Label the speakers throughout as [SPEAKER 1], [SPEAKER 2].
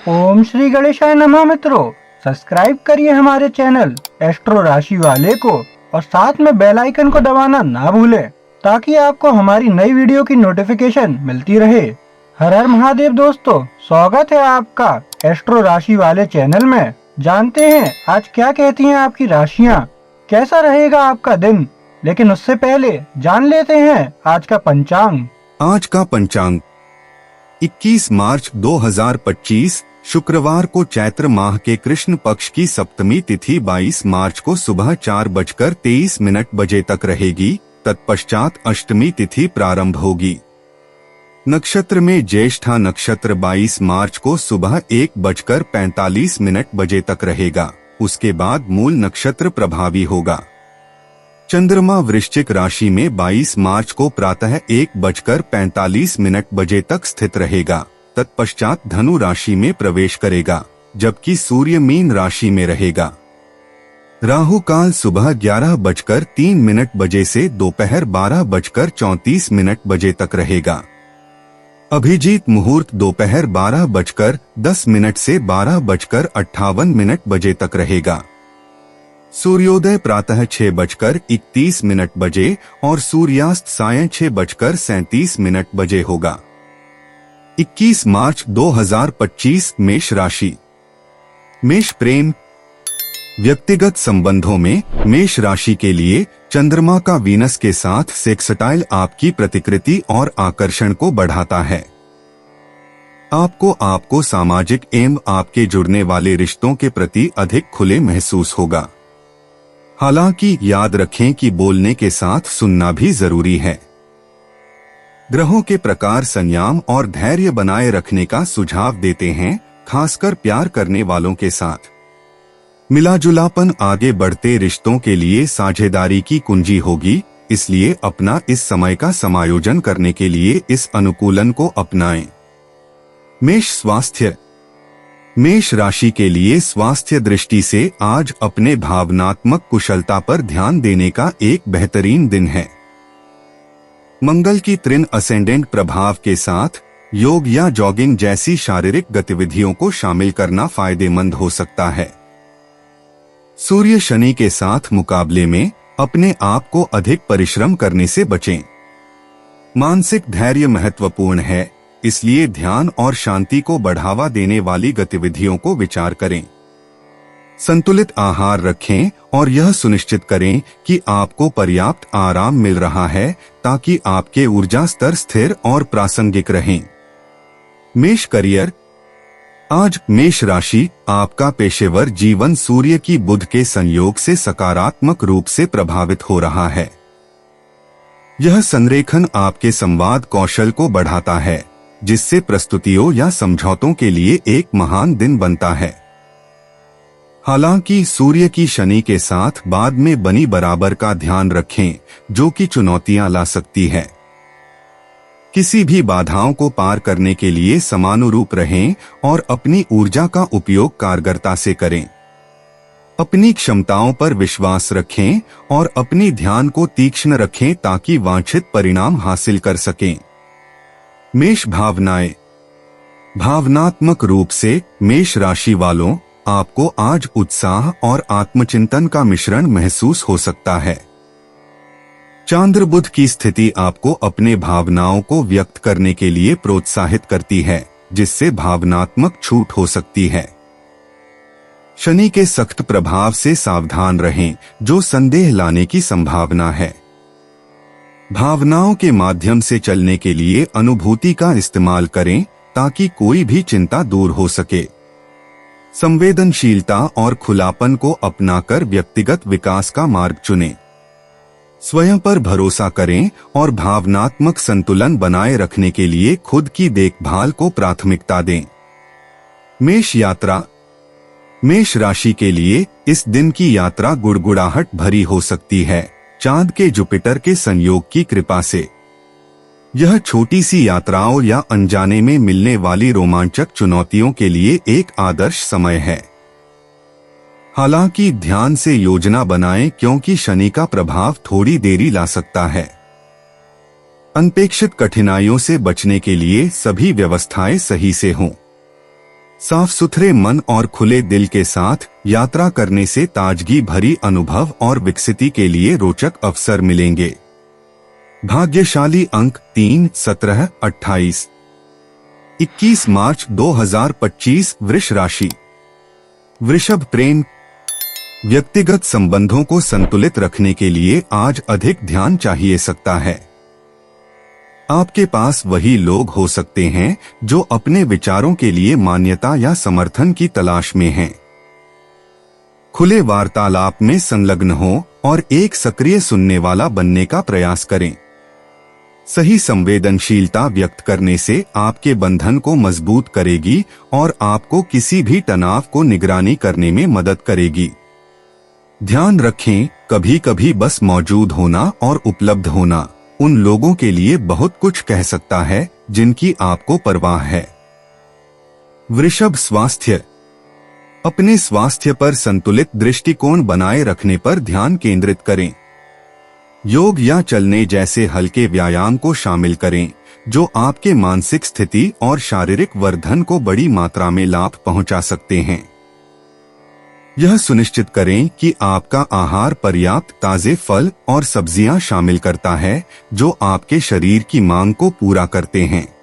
[SPEAKER 1] ओम श्री गणेशाय नमः। मित्रों, सब्सक्राइब करिए हमारे चैनल एस्ट्रो राशि वाले को और साथ में बेल आइकन को दबाना ना भूलें ताकि आपको हमारी नई वीडियो की नोटिफिकेशन मिलती रहे। हर हर महादेव दोस्तों, स्वागत है आपका एस्ट्रो राशि वाले चैनल में। जानते हैं आज क्या कहती हैं आपकी राशियां, कैसा रहेगा आपका दिन। लेकिन उससे पहले जान लेते हैं आज का पंचांग।
[SPEAKER 2] आज का पंचांग 21 मार्च 2025 शुक्रवार को चैत्र माह के कृष्ण पक्ष की सप्तमी तिथि 22 मार्च को सुबह 4:23 बजे तक रहेगी। तत्पश्चात अष्टमी तिथि प्रारंभ होगी। नक्षत्र में ज्येष्ठा नक्षत्र 22 मार्च को सुबह 1:45 बजे तक रहेगा। उसके बाद मूल नक्षत्र प्रभावी होगा। चंद्रमा वृश्चिक राशि में 22 मार्च को प्रातः 1:45 बजे तक स्थित रहेगा। तत्पश्चात धनु राशि में प्रवेश करेगा, जबकि सूर्य मीन राशि में रहेगा। राहु काल सुबह 11:03 बजे से दोपहर 12:34 बजे तक रहेगा। अभिजीत मुहूर्त दोपहर 12:10 से 12:58 बजे तक रहेगा। सूर्योदय प्रातः 6:31 बजे और सूर्यास्त सायं 6:37 बजे होगा। 21 मार्च 2025 मेष राशि। मेष प्रेम व्यक्तिगत संबंधों में मेष राशि के लिए चंद्रमा का वीनस के साथ सेक्सटाइल आपकी प्रतिकृति और आकर्षण को बढ़ाता है। आपको सामाजिक एवं आपके जुड़ने वाले रिश्तों के प्रति अधिक खुले महसूस होगा। हालांकि याद रखें कि बोलने के साथ सुनना भी जरूरी है। ग्रहों के प्रकार संयम और धैर्य बनाए रखने का सुझाव देते हैं, खासकर प्यार करने वालों के साथ। मिलाजुलापन आगे बढ़ते रिश्तों के लिए साझेदारी की कुंजी होगी, इसलिए अपना इस समय का समायोजन करने के लिए इस अनुकूलन को अपनाएं। मेष स्वास्थ्य। मेष राशि के लिए स्वास्थ्य दृष्टि से आज अपने भावनात्मक कुशलता पर ध्यान देने का एक बेहतरीन दिन है। मंगल की त्रिन असेंडेंट प्रभाव के साथ योग या जॉगिंग जैसी शारीरिक गतिविधियों को शामिल करना फायदेमंद हो सकता है। सूर्य शनि के साथ मुकाबले में अपने आप को अधिक परिश्रम करने से बचें। मानसिक धैर्य महत्वपूर्ण है, इसलिए ध्यान और शांति को बढ़ावा देने वाली गतिविधियों को विचार करें। संतुलित आहार रखें और यह सुनिश्चित करें कि आपको पर्याप्त आराम मिल रहा है ताकि आपके ऊर्जा स्तर स्थिर और प्रासंगिक रहें। मेष करियर। आज मेष राशि आपका पेशेवर जीवन सूर्य की बुध के संयोग से सकारात्मक रूप से प्रभावित हो रहा है। यह संरेखन आपके संवाद कौशल को बढ़ाता है, जिससे प्रस्तुतियों या समझौतों के लिए एक महान दिन बनता है। हालांकि सूर्य की शनि के साथ बाद में बनी बराबर का ध्यान रखें, जो कि चुनौतियां ला सकती है। किसी भी बाधाओं को पार करने के लिए समानुरूप रहें और अपनी ऊर्जा का उपयोग कारगरता से करें। अपनी क्षमताओं पर विश्वास रखें और अपनी ध्यान को तीक्ष्ण रखें ताकि वांछित परिणाम हासिल कर सकें। मेष भावनाएं। भावनात्मक रूप से मेष राशि वालों, आपको आज उत्साह और आत्मचिंतन का मिश्रण महसूस हो सकता है। चांद्र बुध की स्थिति आपको अपने भावनाओं को व्यक्त करने के लिए प्रोत्साहित करती है, जिससे भावनात्मक छूट हो सकती है। शनि के सख्त प्रभाव से सावधान रहें, जो संदेह लाने की संभावना है। भावनाओं के माध्यम से चलने के लिए अनुभूति का इस्तेमाल करें ताकि कोई भी चिंता दूर हो सके। संवेदनशीलता और खुलापन को अपनाकर व्यक्तिगत विकास का मार्ग चुनें। स्वयं पर भरोसा करें और भावनात्मक संतुलन बनाए रखने के लिए खुद की देखभाल को प्राथमिकता दें। मेष यात्रा। मेष राशि के लिए इस दिन की यात्रा गुड़गुड़ाहट भरी हो सकती है, चांद के जुपिटर के संयोग की कृपा से। यह छोटी सी यात्राओं या अनजाने में मिलने वाली रोमांचक चुनौतियों के लिए एक आदर्श समय है। हालांकि ध्यान से योजना बनाएं, क्योंकि शनि का प्रभाव थोड़ी देरी ला सकता है। अनपेक्षित कठिनाइयों से बचने के लिए सभी व्यवस्थाएं सही से हों। साफ सुथरे मन और खुले दिल के साथ यात्रा करने से ताजगी भरी अनुभव और विकसिति के लिए रोचक अवसर मिलेंगे। भाग्यशाली अंक 3, 17, 28। 21 मार्च 2025 वृष राशि। वृषभ प्रेम। व्यक्तिगत संबंधों को संतुलित रखने के लिए आज अधिक ध्यान चाहिए सकता है। आपके पास वही लोग हो सकते हैं जो अपने विचारों के लिए मान्यता या समर्थन की तलाश में हैं। खुले वार्तालाप में संलग्न हो और एक सक्रिय सुनने वाला बनने का प्रयास करें। सही संवेदनशीलता व्यक्त करने से आपके बंधन को मजबूत करेगी और आपको किसी भी तनाव को निगरानी करने में मदद करेगी। ध्यान रखें, कभी कभी बस मौजूद होना और उपलब्ध होना उन लोगों के लिए बहुत कुछ कह सकता है जिनकी आपको परवाह है। वृषभ स्वास्थ्य। अपने स्वास्थ्य पर संतुलित दृष्टिकोण बनाए रखने पर ध्यान केंद्रित करें। योग या चलने जैसे हल्के व्यायाम को शामिल करें जो आपके मानसिक स्थिति और शारीरिक वर्धन को बड़ी मात्रा में लाभ पहुंचा सकते हैं। यह सुनिश्चित करें कि आपका आहार पर्याप्त ताजे फल और सब्जियां शामिल करता है जो आपके शरीर की मांग को पूरा करते हैं।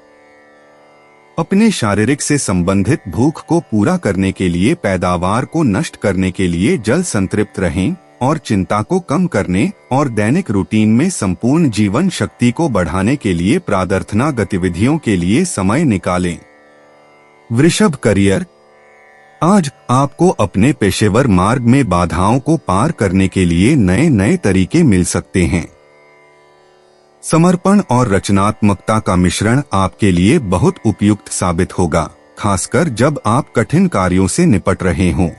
[SPEAKER 2] अपने शारीरिक से संबंधित भूख को पूरा करने के लिए पैदावार को नष्ट करने के लिए जल संतृप्त रहें और चिंता को कम करने और दैनिक रूटीन में संपूर्ण जीवन शक्ति को बढ़ाने के लिए प्रार्थना गतिविधियों के लिए समय निकालें। वृषभ करियर। आज आपको अपने पेशेवर मार्ग में बाधाओं को पार करने के लिए नए नए तरीके मिल सकते हैं। समर्पण और रचनात्मकता का मिश्रण आपके लिए बहुत उपयुक्त साबित होगा, खासकर जब आप कठिन कार्यों से निपट रहे हों।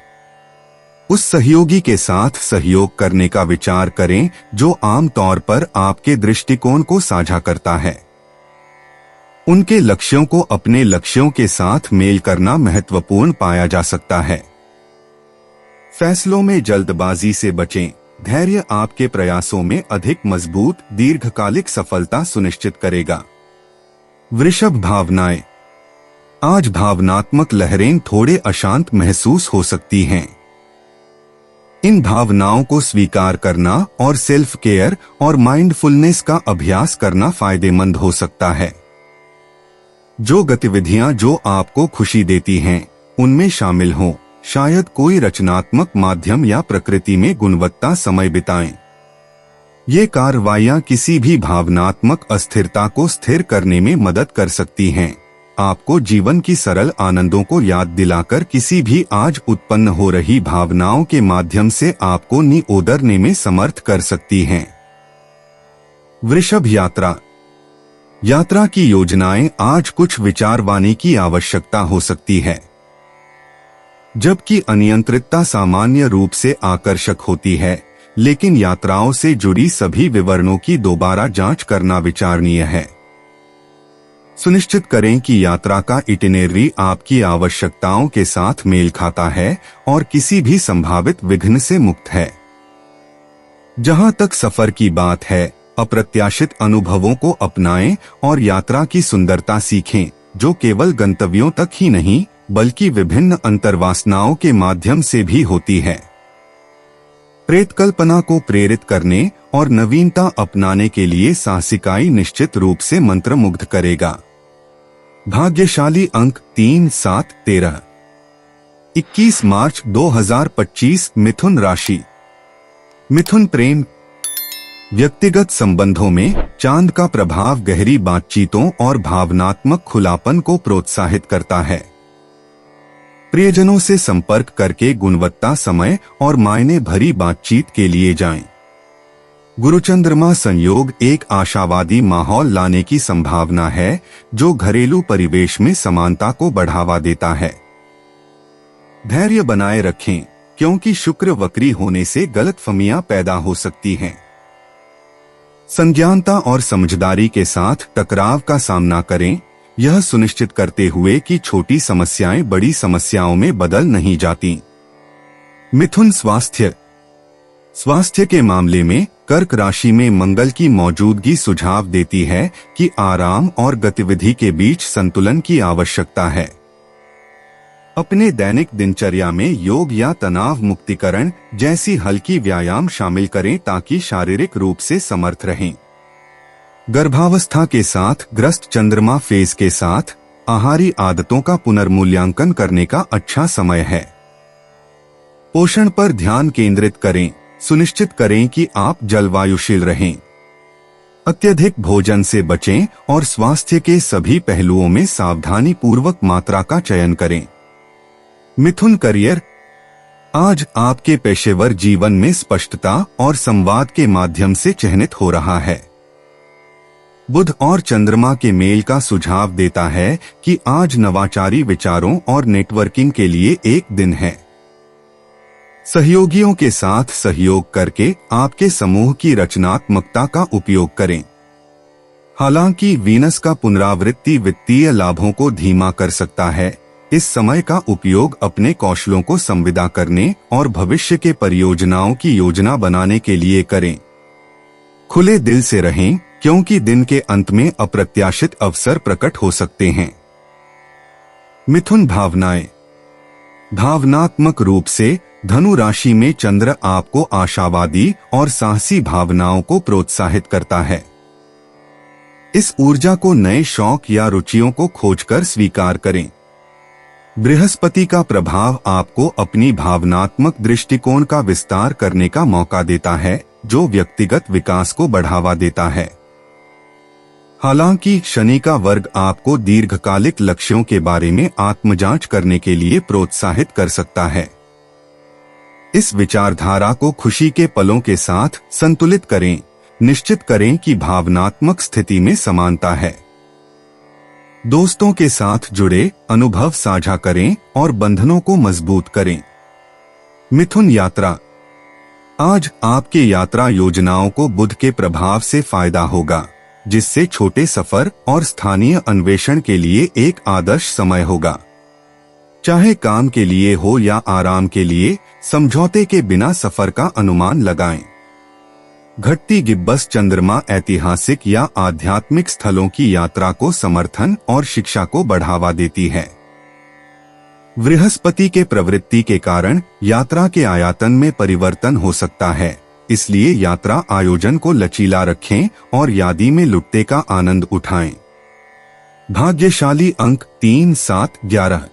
[SPEAKER 2] उस सहयोगी के साथ सहयोग करने का विचार करें जो आमतौर पर आपके दृष्टिकोण को साझा करता है। उनके लक्ष्यों को अपने लक्ष्यों के साथ मेल करना महत्वपूर्ण पाया जा सकता है। फैसलों में जल्दबाजी से बचें। धैर्य आपके प्रयासों में अधिक मजबूत दीर्घकालिक सफलता सुनिश्चित करेगा। वृषभ भावनाएं। आज भावनात्मक लहरें थोड़े अशांत महसूस हो सकती हैं। इन भावनाओं को स्वीकार करना और सेल्फ केयर और माइंडफुलनेस का अभ्यास करना फायदेमंद हो सकता है। जो गतिविधियां जो आपको खुशी देती हैं, उनमें शामिल हों। शायद कोई रचनात्मक माध्यम या प्रकृति में गुणवत्ता समय बिताएं। ये कार्रवाइयां किसी भी भावनात्मक अस्थिरता को स्थिर करने में मदद कर सकती हैं। आपको जीवन की सरल आनंदों को याद दिलाकर किसी भी आज उत्पन्न हो रही भावनाओं के माध्यम से आपको निओदरने में समर्थ कर सकती हैं। वृषभ यात्रा। यात्रा की योजनाएं आज कुछ विचारवानी की आवश्यकता हो सकती है। जबकि अनियंत्रितता सामान्य रूप से आकर्षक होती है, लेकिन यात्राओं से जुड़ी सभी विवरणों की दोबारा जांच करना विचारणीय है। सुनिश्चित करें कि यात्रा का इटिनरी आपकी आवश्यकताओं के साथ मेल खाता है और किसी भी संभावित विघ्न से मुक्त है। जहां तक सफर की बात है, अप्रत्याशित अनुभवों को अपनाएं और यात्रा की सुंदरता सीखें, जो केवल गंतव्यों तक ही नहीं बल्कि विभिन्न अंतर्वासनाओं के माध्यम से भी होती है। प्रेतकल्पना को प्रेरित करने और नवीनता अपनाने के लिए साहसिकाई निश्चित रूप से मंत्रमुग्ध करेगा। भाग्यशाली अंक 3, 7, 13। 21 मार्च 2025 मिथुन राशि। मिथुन प्रेम। व्यक्तिगत संबंधों में चांद का प्रभाव गहरी बातचीतों और भावनात्मक खुलापन को प्रोत्साहित करता है। प्रियजनों से संपर्क करके गुणवत्ता समय और मायने भरी बातचीत के लिए जाएं। गुरुचंद्रमा संयोग एक आशावादी माहौल लाने की संभावना है, जो घरेलू परिवेश में समानता को बढ़ावा देता है। धैर्य बनाए रखें, क्योंकि शुक्र वक्री होने से गलतफहमियां पैदा हो सकती हैं। संज्ञानता और समझदारी के साथ टकराव का सामना करें, यह सुनिश्चित करते हुए कि छोटी समस्याएं बड़ी समस्याओं में बदल नहीं जाती। मिथुन स्वास्थ्य। स्वास्थ्य के मामले में कर्क राशि में मंगल की मौजूदगी सुझाव देती है कि आराम और गतिविधि के बीच संतुलन की आवश्यकता है। अपने दैनिक दिनचर्या में योग या तनाव मुक्तिकरण जैसी हल्की व्यायाम शामिल करें ताकि शारीरिक रूप से समर्थ रहें। गर्भावस्था के साथ ग्रस्त चंद्रमा फेज के साथ आहारी आदतों का पुनर्मूल्यांकन करने का अच्छा समय है। पोषण पर ध्यान केंद्रित करें, सुनिश्चित करें कि आप जलवायुशील रहें। अत्यधिक भोजन से बचें और स्वास्थ्य के सभी पहलुओं में सावधानी पूर्वक मात्रा का चयन करें। मिथुन करियर, आज आपके पेशेवर जीवन में स्पष्टता और संवाद के माध्यम से चिह्नित हो रहा है। बुध और चंद्रमा के मेल का सुझाव देता है कि आज नवाचारी विचारों और नेटवर्किंग के लिए एक दिन है। सहयोगियों के साथ सहयोग करके आपके समूह की रचनात्मकता का उपयोग करें। हालांकि वीनस का पुनरावृत्ति वित्तीय लाभों को धीमा कर सकता है, इस समय का उपयोग अपने कौशलों को संविदा करने और भविष्य के परियोजनाओं की योजना बनाने के लिए करें। खुले दिल से रहें, क्योंकि दिन के अंत में अप्रत्याशित अवसर प्रकट हो सकते हैं। मिथुन भावनाएं, भावनात्मक रूप से धनु राशि में चंद्र आपको आशावादी और साहसी भावनाओं को प्रोत्साहित करता है। इस ऊर्जा को नए शौक या रुचियों को खोजकर स्वीकार करें। बृहस्पति का प्रभाव आपको अपनी भावनात्मक दृष्टिकोण का विस्तार करने का मौका देता है, जो व्यक्तिगत विकास को बढ़ावा देता है। हालांकि शनि का वर्ग आपको दीर्घकालिक लक्ष्यों के बारे में आत्मजांच करने के लिए प्रोत्साहित कर सकता है। इस विचारधारा को खुशी के पलों के साथ संतुलित करें, निश्चित करें कि भावनात्मक स्थिति में समानता है। दोस्तों के साथ जुड़े, अनुभव साझा करें और बंधनों को मजबूत करें। मिथुन यात्रा, आज आपके यात्रा योजनाओं को बुध के प्रभाव से फायदा होगा, जिससे छोटे सफर और स्थानीय अन्वेषण के लिए एक आदर्श समय होगा। चाहे काम के लिए हो या आराम के लिए, समझौते के बिना सफर का अनुमान लगाएं। घटती गिब्बस चंद्रमा ऐतिहासिक या आध्यात्मिक स्थलों की यात्रा को समर्थन और शिक्षा को बढ़ावा देती है। बृहस्पति के प्रवृत्ति के कारण यात्रा के आयतन में परिवर्तन हो सकता है, इसलिए यात्रा आयोजन को लचीला रखें और यादी में लुट्टे का आनंद उठाएं। भाग्यशाली अंक 3, 7, 11।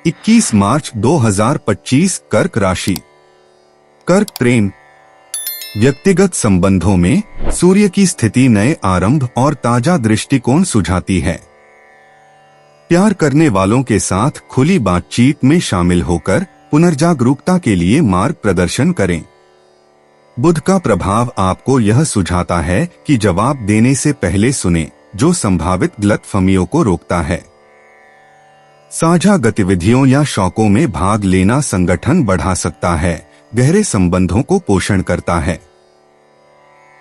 [SPEAKER 2] 21 मार्च 2025 कर्क राशि। कर्क प्रेम, व्यक्तिगत संबंधों में सूर्य की स्थिति नए आरंभ और ताजा दृष्टिकोण सुझाती है। प्यार करने वालों के साथ खुली बातचीत में शामिल होकर पुनर्जागरूकता के लिए मार्ग प्रदर्शन करें। बुध का प्रभाव आपको यह सुझाता है कि जवाब देने से पहले सुनें, जो संभावित गलतफहमियों को रोकता है। साझा गतिविधियों या शौकों में भाग लेना संगठन बढ़ा सकता है, गहरे संबंधों को पोषण करता है।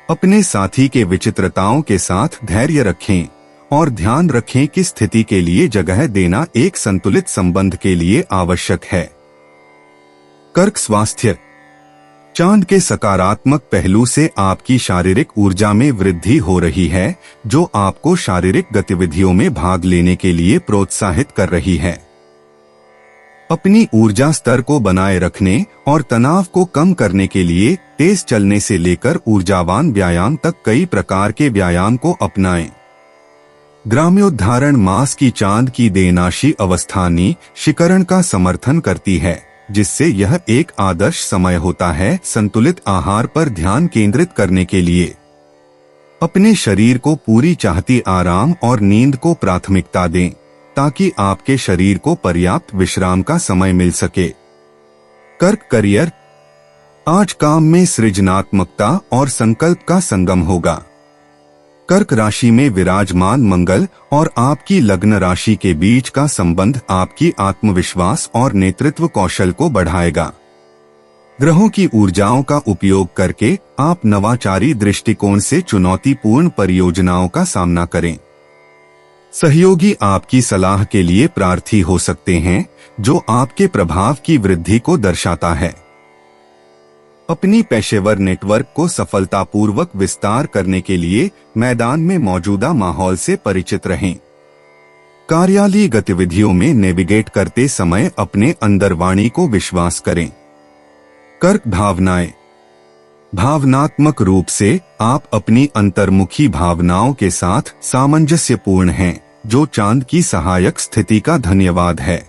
[SPEAKER 2] अपने साथी के विचित्रताओं के साथ धैर्य रखें और ध्यान रखें कि स्थिति के लिए जगह देना एक संतुलित संबंध के लिए आवश्यक है। कर्क स्वास्थ्य, चांद के सकारात्मक पहलू से आपकी शारीरिक ऊर्जा में वृद्धि हो रही है, जो आपको शारीरिक गतिविधियों में भाग लेने के लिए प्रोत्साहित कर रही है। अपनी ऊर्जा स्तर को बनाए रखने और तनाव को कम करने के लिए तेज चलने से लेकर ऊर्जावान व्यायाम तक कई प्रकार के व्यायाम को अपनाएं। ग्राम्योद्धारण मास की चांद की देनाशी अवस्थानी शिकरण का समर्थन करती है, जिससे यह एक आदर्श समय होता है संतुलित आहार पर ध्यान केंद्रित करने के लिए। अपने शरीर को पूरी चाहती आराम और नींद को प्राथमिकता दें, ताकि आपके शरीर को पर्याप्त विश्राम का समय मिल सके। कर्क करियर, आज काम में सृजनात्मकता और संकल्प का संगम होगा। कर्क राशि में विराजमान मंगल और आपकी लग्न राशि के बीच का संबंध आपकी आत्मविश्वास और नेतृत्व कौशल को बढ़ाएगा। ग्रहों की ऊर्जाओं का उपयोग करके आप नवाचारी दृष्टिकोण से चुनौतीपूर्ण परियोजनाओं का सामना करें। सहयोगी आपकी सलाह के लिए प्रार्थी हो सकते हैं, जो आपके प्रभाव की वृद्धि को दर्शाता है। अपनी पेशेवर नेटवर्क को सफलतापूर्वक विस्तार करने के लिए मैदान में मौजूदा माहौल से परिचित रहें। कार्यालयीय गतिविधियों में नेविगेट करते समय अपने अंदर वाणी को विश्वास करें। कर्क भावनाएं। भावनात्मक रूप से आप अपनी अंतर्मुखी भावनाओं के साथ सामंजस्यपूर्ण हैं, जो चांद की सहायक स्थिति का धन्यवाद है।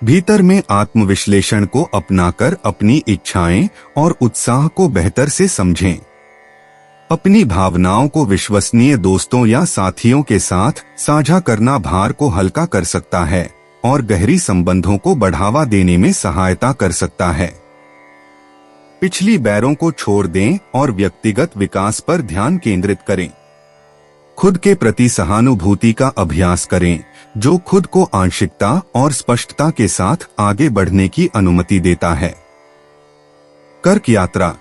[SPEAKER 2] भीतर में आत्मविश्लेषण को अपनाकर अपनी इच्छाएं और उत्साह को बेहतर से समझें। अपनी भावनाओं को विश्वसनीय दोस्तों या साथियों के साथ साझा करना भार को हल्का कर सकता है और गहरी संबंधों को बढ़ावा देने में सहायता कर सकता है। पिछली बैरों को छोड़ दें और व्यक्तिगत विकास पर ध्यान केंद्रित करें। खुद के प्रति सहानुभूति का अभ्यास करें, जो खुद को आंशिकता और स्पष्टता के साथ आगे बढ़ने की अनुमति देता है। कर्क यात्रा।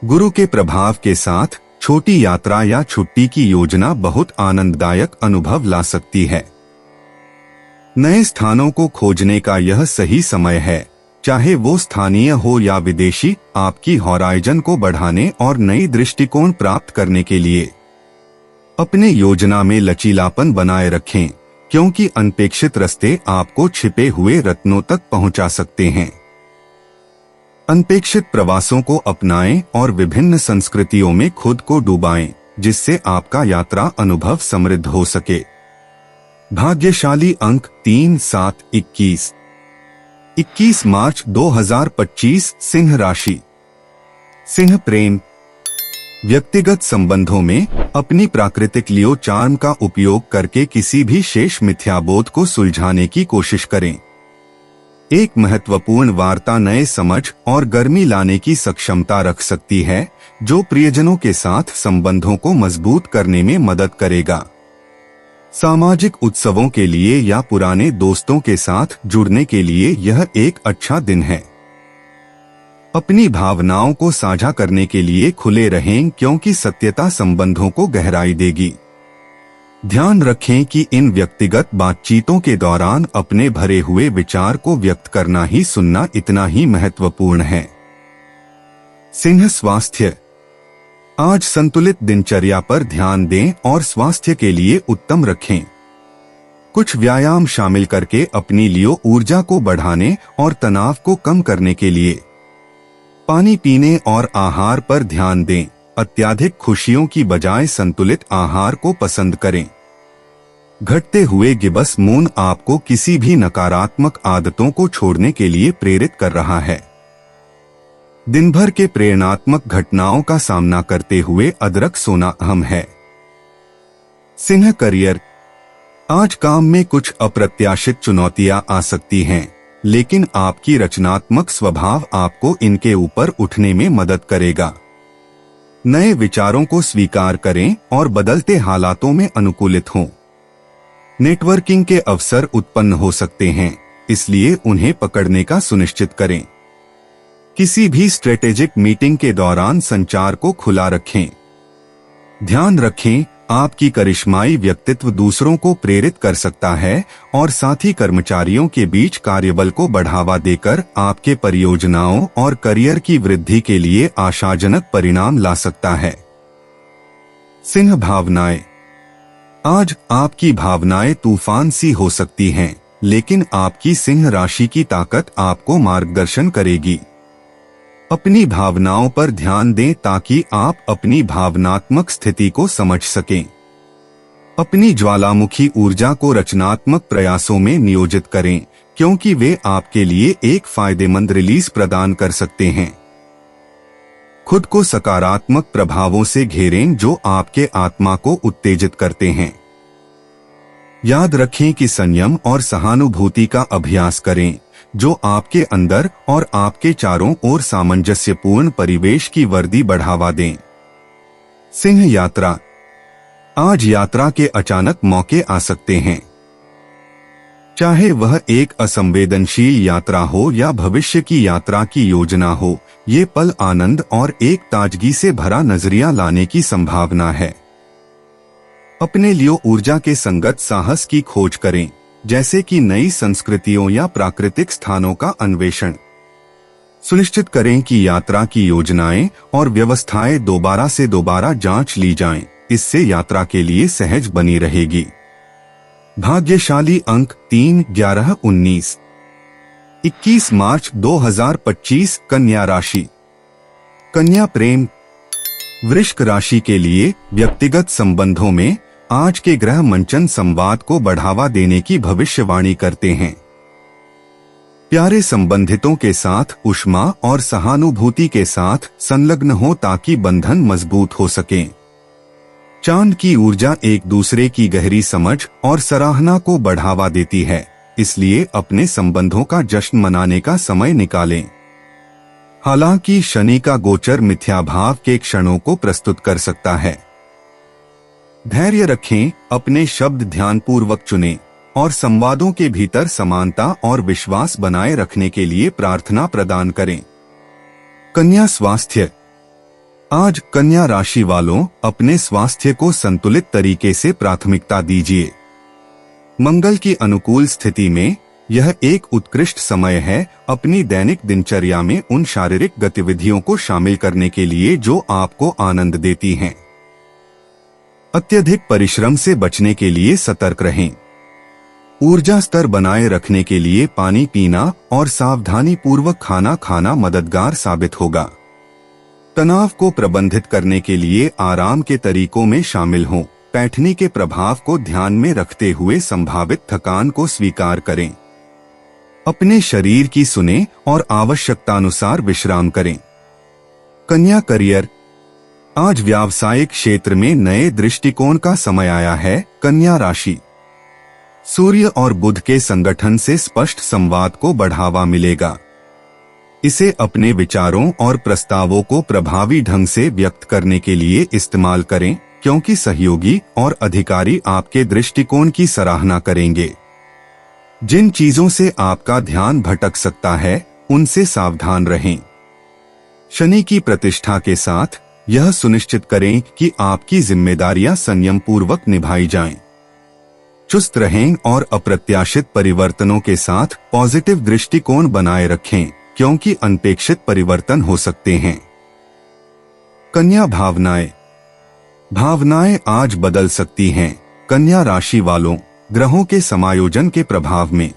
[SPEAKER 2] गुरु के प्रभाव के साथ छोटी यात्रा या छुट्टी की योजना बहुत आनंददायक अनुभव ला सकती है। नए स्थानों को खोजने का यह सही समय है, चाहे वो स्थानीय हो या विदेशी, आपकी हॉराइजन को बढ़ाने और नई दृष्टिकोण प्राप्त करने के लिए। अपने योजना में लचीलापन बनाए रखें, क्योंकि अनपेक्षित रास्ते आपको छिपे हुए रत्नों तक पहुंचा सकते हैं। अनपेक्षित प्रवासों को अपनाएं और विभिन्न संस्कृतियों में खुद को डुबाएं, जिससे आपका यात्रा अनुभव समृद्ध हो सके। भाग्यशाली अंक 3, 7, 21। 21 मार्च 2025 सिंह राशि। सिंह प्रेम। व्यक्तिगत संबंधों में अपनी प्राकृतिक लियो चार्म का उपयोग करके किसी भी शेष मिथ्याबोध को सुलझाने की कोशिश करें। एक महत्वपूर्ण वार्ता नए समझ और गर्मी लाने की सक्षमता रख सकती है, जो प्रियजनों के साथ संबंधों को मजबूत करने में मदद करेगा। सामाजिक उत्सवों के लिए या पुराने दोस्तों के साथ जुड़ने के लिए यह एक अच्छा दिन है। अपनी भावनाओं को साझा करने के लिए खुले रहें, क्योंकि सत्यता संबंधों को गहराई देगी। ध्यान रखें कि इन व्यक्तिगत बातचीतों के दौरान अपने भरे हुए विचार को व्यक्त करना ही सुनना इतना ही महत्वपूर्ण है। सिंह स्वास्थ्य। आज संतुलित दिनचर्या पर ध्यान दें और स्वास्थ्य के लिए उत्तम रखें। कुछ व्यायाम शामिल करके अपनी लियो ऊर्जा को बढ़ाने और तनाव को कम करने के लिए। पानी पीने और आहार पर ध्यान दें। अत्यधिक खुशियों की बजाय संतुलित आहार को पसंद करें। घटते हुए गिबस मून आपको किसी भी नकारात्मक आदतों को छोड़ने के लिए प्रेरित कर रहा है। दिन भर के प्रेरणात्मक घटनाओं का सामना करते हुए अदरक सोना अहम है। सिंह करियर। आज काम में कुछ अप्रत्याशित चुनौतियां आ सकती हैं, लेकिन आपकी रचनात्मक स्वभाव आपको इनके ऊपर उठने में मदद करेगा। नए विचारों को स्वीकार करें और बदलते हालातों में अनुकूलित हों। नेटवर्किंग के अवसर उत्पन्न हो सकते हैं, इसलिए उन्हें पकड़ने का सुनिश्चित करें। किसी भी स्ट्रेटेजिक मीटिंग के दौरान संचार को खुला रखें। ध्यान रखें, आपकी करिश्माई व्यक्तित्व दूसरों को प्रेरित कर सकता है और साथी कर्मचारियों के बीच कार्यबल को बढ़ावा देकर आपके परियोजनाओं और करियर की वृद्धि के लिए आशाजनक परिणाम ला सकता है। सिंह भावनाएं। आज आपकी भावनाएं तूफान सी हो सकती हैं, लेकिन आपकी सिंह राशि की ताकत आपको मार्गदर्शन करेगी। अपनी भावनाओं पर ध्यान दें ताकि आप अपनी भावनात्मक स्थिति को समझ सकें। अपनी ज्वालामुखी ऊर्जा को रचनात्मक प्रयासों में नियोजित करें, क्योंकि वे आपके लिए एक फायदेमंद रिलीज प्रदान कर सकते हैं। खुद को सकारात्मक प्रभावों से घेरें जो आपके आत्मा को उत्तेजित करते हैं। याद रखें कि संयम और सहानुभूति का अभ्यास करें, जो आपके अंदर और आपके चारों ओर सामंजस्यपूर्ण परिवेश की वर्दी बढ़ावा दें। सिंह यात्रा। आज यात्रा के अचानक मौके आ सकते हैं। चाहे वह एक असंवेदनशील यात्रा हो या भविष्य की यात्रा की योजना हो, ये पल आनंद और एक ताजगी से भरा नजरिया लाने की संभावना है। अपने लिए ऊर्जा के संगत साहस की खोज करें, जैसे कि नई संस्कृतियों या प्राकृतिक स्थानों का अन्वेषण। सुनिश्चित करें कि यात्रा की योजनाएं और व्यवस्थाएं दोबारा से दोबारा जांच ली जाएं, इससे यात्रा के लिए सहज बनी रहेगी। भाग्यशाली अंक 3, 11, 19। 21 मार्च 2025 कन्या राशि। कन्या प्रेम। वृश्चिक राशि के लिए व्यक्तिगत संबंधों में आज के ग्रह मंचन संवाद को बढ़ावा देने की भविष्यवाणी करते हैं। प्यारे संबंधितों के साथ ऊष्मा और सहानुभूति के साथ संलग्न हो ताकि बंधन मजबूत हो सके। चांद की ऊर्जा एक दूसरे की गहरी समझ और सराहना को बढ़ावा देती है, इसलिए अपने संबंधों का जश्न मनाने का समय निकालें। हालांकि शनि का गोचर मिथ्याभाव के क्षणों को प्रस्तुत कर सकता है। धैर्य रखें, अपने शब्द ध्यानपूर्वक चुनें और संवादों के भीतर समानता और विश्वास बनाए रखने के लिए प्रार्थना प्रदान करें। कन्या स्वास्थ्य। आज कन्या राशि वालों अपने स्वास्थ्य को संतुलित तरीके से प्राथमिकता दीजिए। मंगल की अनुकूल स्थिति में यह एक उत्कृष्ट समय है अपनी दैनिक दिनचर्या में उन शारीरिक गतिविधियों को शामिल करने के लिए जो आपको आनंद देती हैं। अत्यधिक परिश्रम से बचने के लिए सतर्क रहें। ऊर्जा स्तर बनाए रखने के लिए पानी पीना और सावधानी पूर्वक खाना खाना मददगार साबित होगा। तनाव को प्रबंधित करने के लिए आराम के तरीकों में शामिल हों। पैठनी के प्रभाव को ध्यान में रखते हुए संभावित थकान को स्वीकार करें। अपने शरीर की सुनें और आवश्यकतानुसार विश्राम करें। कन्या करियर। आज व्यावसायिक क्षेत्र में नए दृष्टिकोण का समय आया है। कन्या राशि। सूर्य और बुध के संगठन से स्पष्ट संवाद को बढ़ावा मिलेगा। इसे अपने विचारों और प्रस्तावों को प्रभावी ढंग से व्यक्त करने के लिए इस्तेमाल करें, क्योंकि सहयोगी और अधिकारी आपके दृष्टिकोण की सराहना करेंगे। जिन चीजों से आपका ध्यान भटक सकता है, उनसे सावधान रहें। शनि की प्रतिष्ठा के साथ यह सुनिश्चित करें कि आपकी जिम्मेदारियां संयम पूर्वक निभाई जाएं। चुस्त रहें और अप्रत्याशित परिवर्तनों के साथ पॉजिटिव दृष्टिकोण बनाए रखें, क्योंकि अनपेक्षित परिवर्तन हो सकते हैं। कन्या भावनाएं। भावनाएं आज बदल सकती हैं। कन्या राशि वालों ग्रहों के समायोजन के प्रभाव में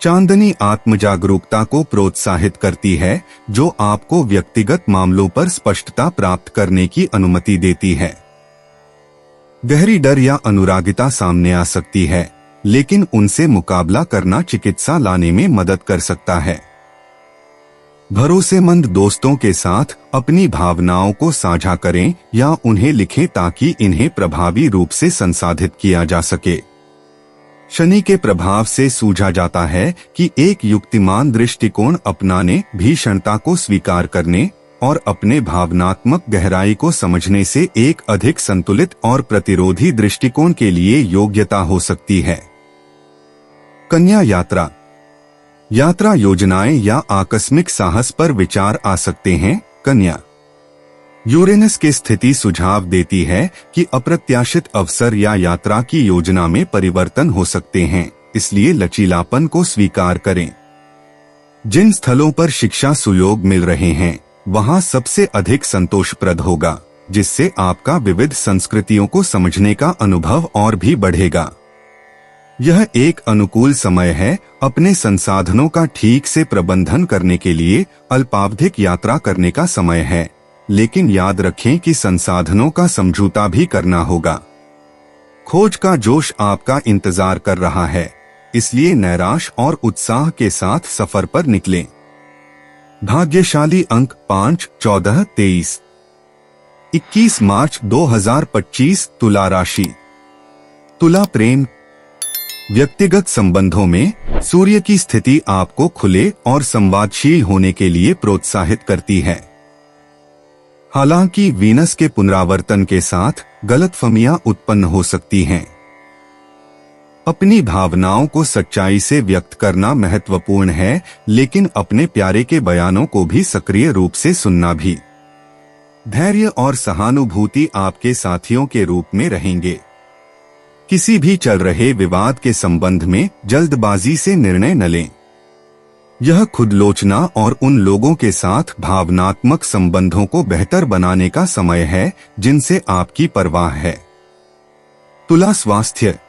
[SPEAKER 2] चांदनी आत्मजागरूकता को प्रोत्साहित करती है, जो आपको व्यक्तिगत मामलों पर स्पष्टता प्राप्त करने की अनुमति देती है। गहरी डर या अनुरागिता सामने आ सकती है, लेकिन उनसे मुकाबला करना चिकित्सा लाने में मदद कर सकता है। भरोसेमंद दोस्तों के साथ अपनी भावनाओं को साझा करें या उन्हें लिखें ताकि इन्हें प्रभावी रूप से संसाधित किया जा सके। शनि के प्रभाव से सूझा जाता है कि एक युक्तिमान दृष्टिकोण अपनाने, भीषणता को स्वीकार करने और अपने भावनात्मक गहराई को समझने से एक अधिक संतुलित और प्रतिरोधी दृष्टिकोण के लिए योग्यता हो सकती है। कन्या यात्रा। यात्रा योजनाएं या आकस्मिक साहस पर विचार आ सकते हैं। कन्या। यूरेनस की स्थिति सुझाव देती है कि अप्रत्याशित अवसर या यात्रा की योजना में परिवर्तन हो सकते हैं, इसलिए लचीलापन को स्वीकार करें। जिन स्थलों पर शिक्षा सुयोग मिल रहे हैं, वहां सबसे अधिक संतोषप्रद होगा, जिससे आपका विविध संस्कृतियों को समझने का अनुभव और भी बढ़ेगा। यह एक अनुकूल समय है अपने संसाधनों का ठीक से प्रबंधन करने के लिए। अल्पावधिक यात्रा करने का समय है, लेकिन याद रखें कि संसाधनों का समझौता भी करना होगा। खोज का जोश आपका इंतजार कर रहा है, इसलिए नैराश और उत्साह के साथ सफर पर निकलें। भाग्यशाली अंक 5, 14, 23। 21 मार्च 2025 तुला राशि। तुला प्रेम। व्यक्तिगत संबंधों में सूर्य की स्थिति आपको खुले और संवादशील होने के लिए प्रोत्साहित करती है। हालांकि वीनस के पुनरावर्तन के साथ गलतफहमियां उत्पन्न हो सकती हैं। अपनी भावनाओं को सच्चाई से व्यक्त करना महत्वपूर्ण है, लेकिन अपने प्यारे के बयानों को भी सक्रिय रूप से सुनना भी। धैर्य और सहानुभूति आपके साथियों के रूप में रहेंगे। किसी भी चल रहे विवाद के संबंध में जल्दबाजी से निर्णय न लें। यह खुदलोचना और उन लोगों के साथ भावनात्मक संबंधों को बेहतर बनाने का समय है जिनसे आपकी परवाह है। तुला स्वास्थ्य।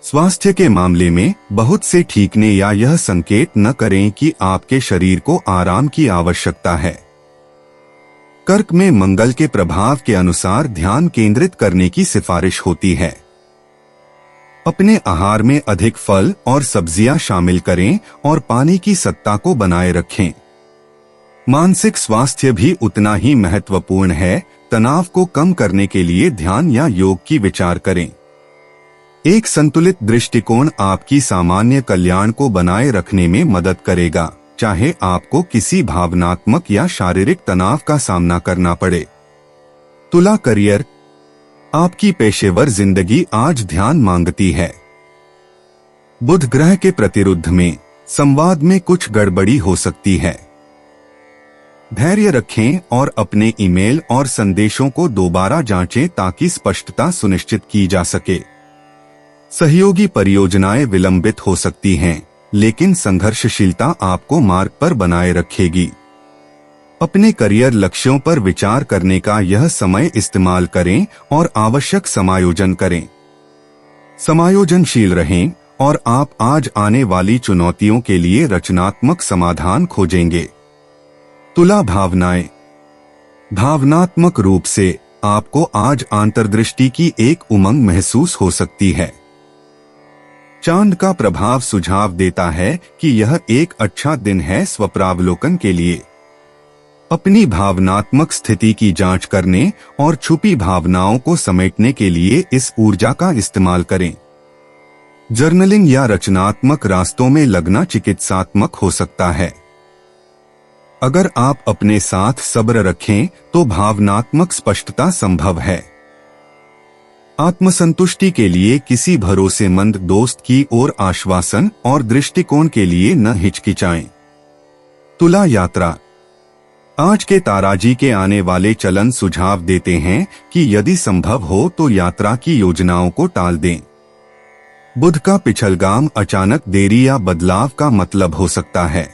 [SPEAKER 2] स्वास्थ्य के मामले में बहुत से ठीकने या यह संकेत न करें कि आपके शरीर को आराम की आवश्यकता है। कर्क में मंगल के प्रभाव के अनुसार ध्यान केंद्रित करने की सिफारिश होती है। अपने आहार में अधिक फल और सब्जियां शामिल करें और पानी की सत्ता को बनाए रखें। मानसिक स्वास्थ्य भी उतना ही महत्वपूर्ण है। तनाव को कम करने के लिए ध्यान या योग की विचार करें। एक संतुलित दृष्टिकोण आपकी सामान्य कल्याण को बनाए रखने में मदद करेगा, चाहे आपको किसी भावनात्मक या शारीरिक तनाव का सामना करना पड़े। तुला करियर, आपकी पेशेवर जिंदगी आज ध्यान मांगती है। बुध ग्रह के प्रतिरुद्ध में संवाद में कुछ गड़बड़ी हो सकती है। धैर्य रखें और अपने ईमेल और संदेशों को दोबारा जांचें ताकि स्पष्टता सुनिश्चित की जा सके। सहयोगी परियोजनाएं विलंबित हो सकती हैं, लेकिन संघर्षशीलता आपको मार्ग पर बनाए रखेगी। अपने करियर लक्ष्यों पर विचार करने का यह समय इस्तेमाल करें और आवश्यक समायोजन करें। समायोजनशील रहें और आप आज आने वाली चुनौतियों के लिए रचनात्मक समाधान खोजेंगे। तुला भावनाएं, भावनात्मक रूप से आपको आज अंतर्दृष्टि की एक उमंग महसूस हो सकती है। चांद का प्रभाव सुझाव देता है कि यह एक अच्छा दिन है स्वप्रावलोकन के लिए। अपनी भावनात्मक स्थिति की जांच करने और छुपी भावनाओं को समेटने के लिए इस ऊर्जा का इस्तेमाल करें। जर्नलिंग या रचनात्मक रास्तों में लगना चिकित्सात्मक हो सकता है। अगर आप अपने साथ सब्र रखें तो भावनात्मक स्पष्टता संभव है। आत्मसंतुष्टि के लिए किसी भरोसेमंद दोस्त की ओर आश्वासन और दृष्टिकोण के लिए न हिचकिचाएं। तुला यात्रा, आज के ताराजी के आने वाले चलन सुझाव देते हैं कि यदि संभव हो तो यात्रा की योजनाओं को टाल दें। बुध का पिछलगाम अचानक देरी या बदलाव का मतलब हो सकता है।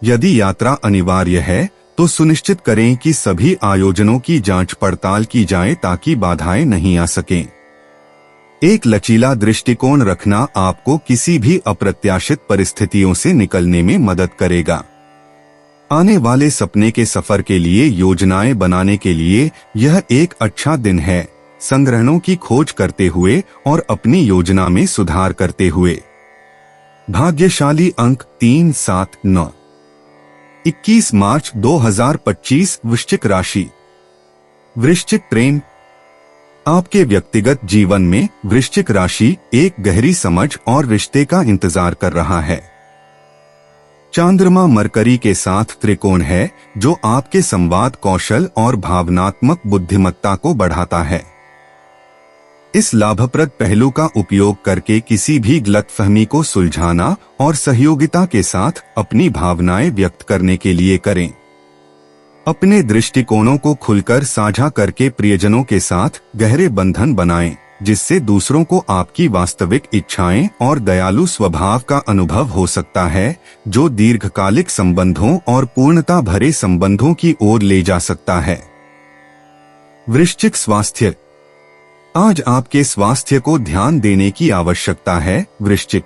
[SPEAKER 2] यदि यात्रा अनिवार्य है तो सुनिश्चित करें कि सभी आयोजनों की जांच पड़ताल की जाए ताकि बाधाएं नहीं आ सकें। एक लचीला दृष्टिकोण रखना आपको किसी भी अप्रत्याशित परिस्थितियों से निकलने में मदद करेगा। आने वाले सपने के सफर के लिए योजनाएं बनाने के लिए यह एक अच्छा दिन है, संग्रहणों की खोज करते हुए और अपनी योजना में सुधार करते हुए। भाग्यशाली अंक 3, 7, 9। 21 मार्च 2025 वृश्चिक राशि। वृश्चिक प्रेम, आपके व्यक्तिगत जीवन में वृश्चिक राशि एक गहरी समझ और रिश्ते का इंतजार कर रहा है। चंद्रमा मरकरी के साथ त्रिकोण है जो आपके संवाद कौशल और भावनात्मक बुद्धिमत्ता को बढ़ाता है। इस लाभप्रद पहलू का उपयोग करके किसी भी गलतफहमी को सुलझाना और सहयोगिता के साथ अपनी भावनाएं व्यक्त करने के लिए करें। अपने दृष्टिकोणों को खुलकर साझा करके प्रियजनों के साथ गहरे बंधन बनाएं, जिससे दूसरों को आपकी वास्तविक इच्छाएं और दयालु स्वभाव का अनुभव हो सकता है, जो दीर्घकालिक संबंधों और पूर्णता भरे संबंधों की ओर ले जा सकता है। वृश्चिक स्वास्थ्य, आज आपके स्वास्थ्य को ध्यान देने की आवश्यकता है। वृश्चिक